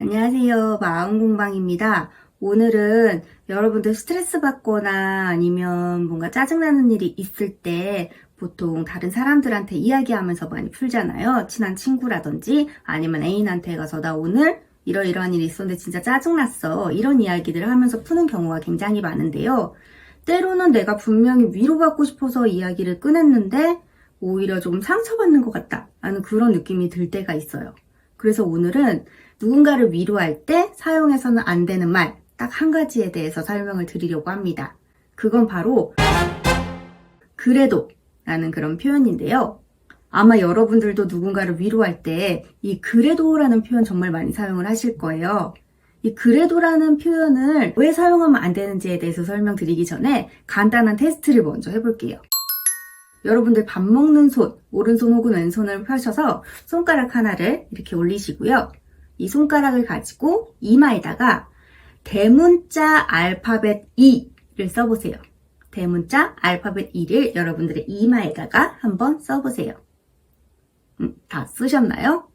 안녕하세요. 마음공방입니다. 오늘은 여러분들 스트레스 받거나 아니면 뭔가 짜증나는 일이 있을 때 보통 다른 사람들한테 이야기하면서 많이 풀잖아요. 친한 친구라든지 아니면 애인한테 가서 나 오늘 이러이러한 일이 있었는데 진짜 짜증났어. 이런 이야기들을 하면서 푸는 경우가 굉장히 많은데요. 때로는 내가 분명히 위로받고 싶어서 이야기를 꺼냈는데 오히려 좀 상처받는 것 같다 라는 그런 느낌이 들 때가 있어요. 그래서 오늘은 누군가를 위로할 때 사용해서는 안 되는 말 딱 한 가지에 대해서 설명을 드리려고 합니다. 그건 바로 그래도 라는 그런 표현인데요. 아마 여러분들도 누군가를 위로할 때 이 그래도라는 표현 정말 많이 사용을 하실 거예요. 이 그래도라는 표현을 왜 사용하면 안 되는지에 대해서 설명드리기 전에 간단한 테스트를 먼저 해볼게요. 여러분들 밥 먹는 손, 오른손 혹은 왼손을 펴셔서 손가락 하나를 이렇게 올리시고요. 이 손가락을 가지고 이마에다가 대문자 알파벳 E를 써보세요. 대문자 알파벳 E를 여러분들의 이마에다가 한번 써보세요. 다 쓰셨나요?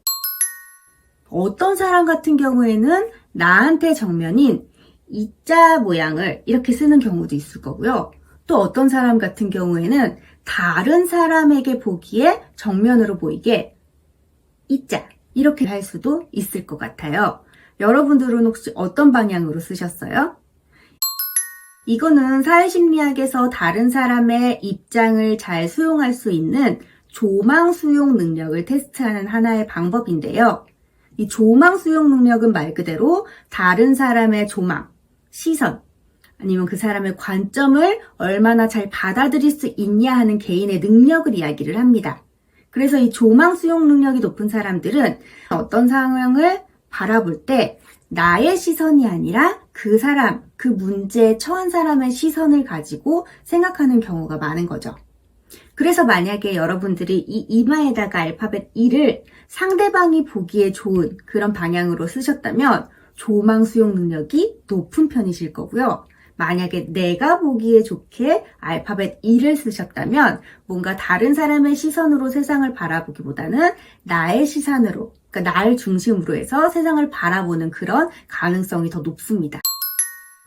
어떤 사람 같은 경우에는 나한테 정면인 이자 모양을 이렇게 쓰는 경우도 있을 거고요. 또 어떤 사람 같은 경우에는 다른 사람에게 보기에 정면으로 보이게 이자 이렇게 할 수도 있을 것 같아요. 여러분들은 혹시 어떤 방향으로 쓰셨어요? 이거는 사회심리학에서 다른 사람의 입장을 잘 수용할 수 있는 조망 수용 능력을 테스트하는 하나의 방법인데요. 이 조망 수용 능력은 말 그대로 다른 사람의 조망, 시선, 아니면 그 사람의 관점을 얼마나 잘 받아들일 수 있냐 하는 개인의 능력을 이야기를 합니다. 그래서 이 조망 수용 능력이 높은 사람들은 어떤 상황을 바라볼 때 나의 시선이 아니라 그 사람, 그 문제에 처한 사람의 시선을 가지고 생각하는 경우가 많은 거죠. 그래서 만약에 여러분들이 이 이마에다가 알파벳 E를 상대방이 보기에 좋은 그런 방향으로 쓰셨다면 조망 수용 능력이 높은 편이실 거고요. 만약에 내가 보기에 좋게 알파벳 E를 쓰셨다면 뭔가 다른 사람의 시선으로 세상을 바라보기보다는 나의 시선으로, 그러니까 나를 중심으로 해서 세상을 바라보는 그런 가능성이 더 높습니다.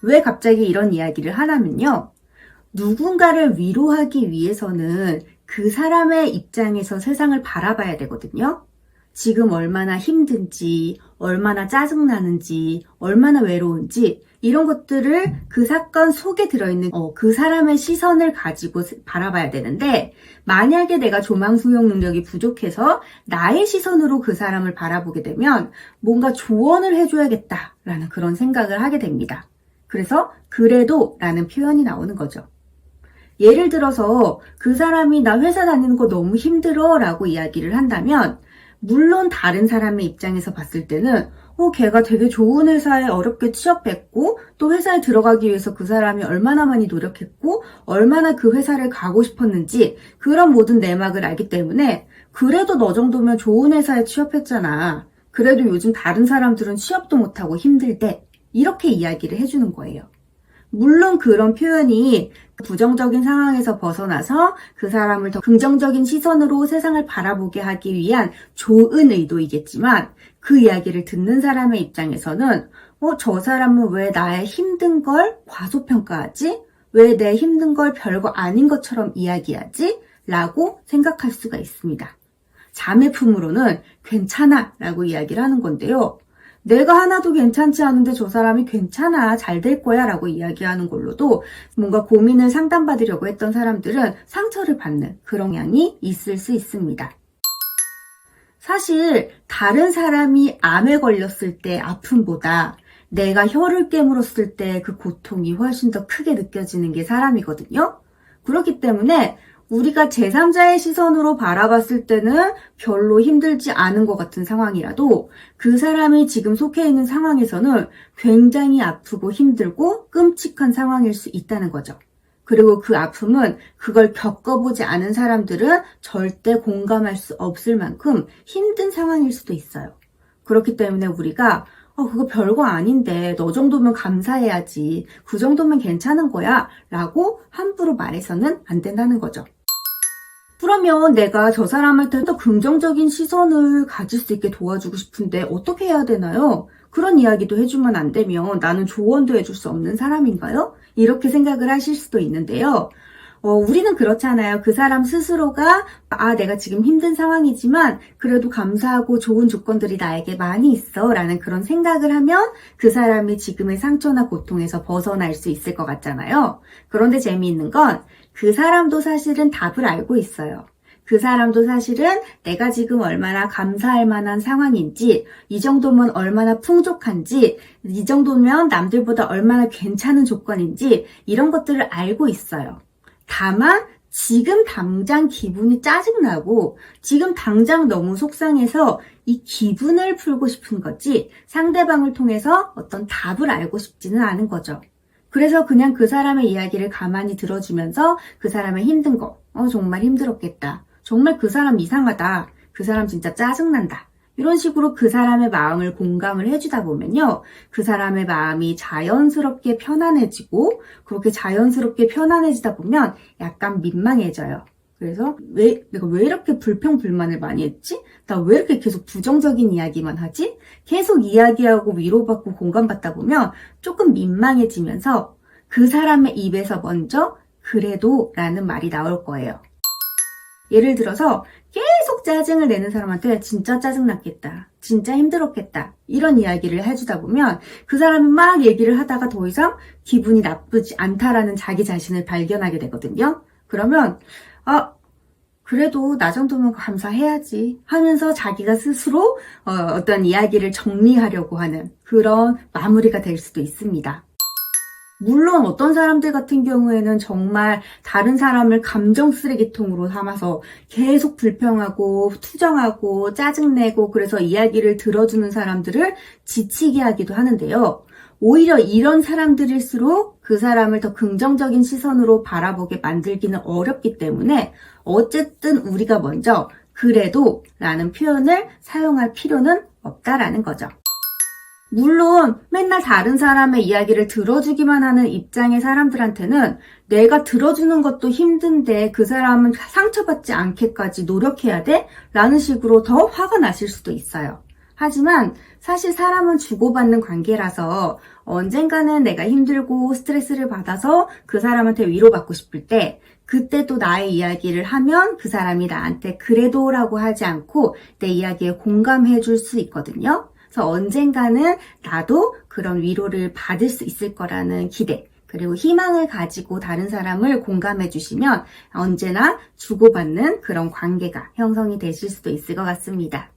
왜 갑자기 이런 이야기를 하냐면요. 누군가를 위로하기 위해서는 그 사람의 입장에서 세상을 바라봐야 되거든요. 지금 얼마나 힘든지, 얼마나 짜증나는지, 얼마나 외로운지 이런 것들을 그 사건 속에 들어있는 그 사람의 시선을 가지고 바라봐야 되는데 만약에 내가 조망 수용 능력이 부족해서 나의 시선으로 그 사람을 바라보게 되면 뭔가 조언을 해줘야겠다라는 그런 생각을 하게 됩니다. 그래서 그래도 라는 표현이 나오는 거죠. 예를 들어서 그 사람이 나 회사 다니는 거 너무 힘들어 라고 이야기를 한다면 물론 다른 사람의 입장에서 봤을 때는 걔가 되게 좋은 회사에 어렵게 취업했고 또 회사에 들어가기 위해서 그 사람이 얼마나 많이 노력했고 얼마나 그 회사를 가고 싶었는지 그런 모든 내막을 알기 때문에 그래도 너 정도면 좋은 회사에 취업했잖아. 그래도 요즘 다른 사람들은 취업도 못하고 힘들대. 이렇게 이야기를 해주는 거예요. 물론 그런 표현이 부정적인 상황에서 벗어나서 그 사람을 더 긍정적인 시선으로 세상을 바라보게 하기 위한 좋은 의도이겠지만 그 이야기를 듣는 사람의 입장에서는 저 사람은 왜 나의 힘든 걸 과소평가하지? 왜 내 힘든 걸 별거 아닌 것처럼 이야기하지? 라고 생각할 수가 있습니다. 자매품으로는 괜찮아 라고 이야기를 하는 건데요. 내가 하나도 괜찮지 않은데 저 사람이 괜찮아, 잘 될 거야 라고 이야기하는 걸로도 뭔가 고민을 상담받으려고 했던 사람들은 상처를 받는 그런 경향이 있을 수 있습니다. 사실 다른 사람이 암에 걸렸을 때 아픔보다 내가 혀를 깨물었을 때 그 고통이 훨씬 더 크게 느껴지는 게 사람이거든요. 그렇기 때문에 우리가 제3자의 시선으로 바라봤을 때는 별로 힘들지 않은 것 같은 상황이라도 그 사람이 지금 속해 있는 상황에서는 굉장히 아프고 힘들고 끔찍한 상황일 수 있다는 거죠. 그리고 그 아픔은 그걸 겪어보지 않은 사람들은 절대 공감할 수 없을 만큼 힘든 상황일 수도 있어요. 그렇기 때문에 우리가 그거 별거 아닌데 너 정도면 감사해야지. 그 정도면 괜찮은 거야 라고 함부로 말해서는 안 된다는 거죠. 그러면 내가 저 사람한테 더 긍정적인 시선을 가질 수 있게 도와주고 싶은데 어떻게 해야 되나요? 그런 이야기도 해주면 안 되면 나는 조언도 해줄 수 없는 사람인가요? 이렇게 생각을 하실 수도 있는데요. 우리는 그렇잖아요. 그 사람 스스로가, 내가 지금 힘든 상황이지만, 그래도 감사하고 좋은 조건들이 나에게 많이 있어. 라는 그런 생각을 하면 그 사람이 지금의 상처나 고통에서 벗어날 수 있을 것 같잖아요. 그런데 재미있는 건 그 사람도 사실은 답을 알고 있어요. 그 사람도 사실은 내가 지금 얼마나 감사할 만한 상황인지, 이 정도면 얼마나 풍족한지, 이 정도면 남들보다 얼마나 괜찮은 조건인지, 이런 것들을 알고 있어요. 다만 지금 당장 기분이 짜증나고 지금 당장 너무 속상해서 이 기분을 풀고 싶은 거지 상대방을 통해서 어떤 답을 알고 싶지는 않은 거죠. 그래서 그냥 그 사람의 이야기를 가만히 들어주면서 그 사람의 힘든 거, 정말 힘들었겠다. 정말 그 사람 이상하다. 그 사람 진짜 짜증난다. 이런 식으로 그 사람의 마음을 공감을 해주다 보면요. 그 사람의 마음이 자연스럽게 편안해지고 그렇게 자연스럽게 편안해지다 보면 약간 민망해져요. 그래서 내가 왜 이렇게 불평불만을 많이 했지? 나 왜 이렇게 계속 부정적인 이야기만 하지? 계속 이야기하고 위로받고 공감받다 보면 조금 민망해지면서 그 사람의 입에서 먼저 그래도 라는 말이 나올 거예요. 예를 들어서 계속 짜증을 내는 사람한테 진짜 짜증났겠다. 진짜 힘들었겠다. 이런 이야기를 해주다 보면 그 사람이 막 얘기를 하다가 더 이상 기분이 나쁘지 않다라는 자기 자신을 발견하게 되거든요. 그러면 그래도 나 정도면 감사해야지 하면서 자기가 스스로 어떤 이야기를 정리하려고 하는 그런 마무리가 될 수도 있습니다. 물론 어떤 사람들 같은 경우에는 정말 다른 사람을 감정 쓰레기통으로 삼아서 계속 불평하고 투정하고 짜증내고 그래서 이야기를 들어주는 사람들을 지치게 하기도 하는데요. 오히려 이런 사람들일수록 그 사람을 더 긍정적인 시선으로 바라보게 만들기는 어렵기 때문에 어쨌든 우리가 먼저 그래도 라는 표현을 사용할 필요는 없다라는 거죠. 물론 맨날 다른 사람의 이야기를 들어주기만 하는 입장의 사람들한테는 내가 들어주는 것도 힘든데 그 사람은 상처받지 않게까지 노력해야 돼? 라는 식으로 더 화가 나실 수도 있어요. 하지만 사실 사람은 주고받는 관계라서 언젠가는 내가 힘들고 스트레스를 받아서 그 사람한테 위로받고 싶을 때 그때 또 나의 이야기를 하면 그 사람이 나한테 그래도 라고 하지 않고 내 이야기에 공감해 줄 수 있거든요. 그래서 언젠가는 나도 그런 위로를 받을 수 있을 거라는 기대, 그리고 희망을 가지고 다른 사람을 공감해 주시면 언제나 주고받는 그런 관계가 형성이 되실 수도 있을 것 같습니다.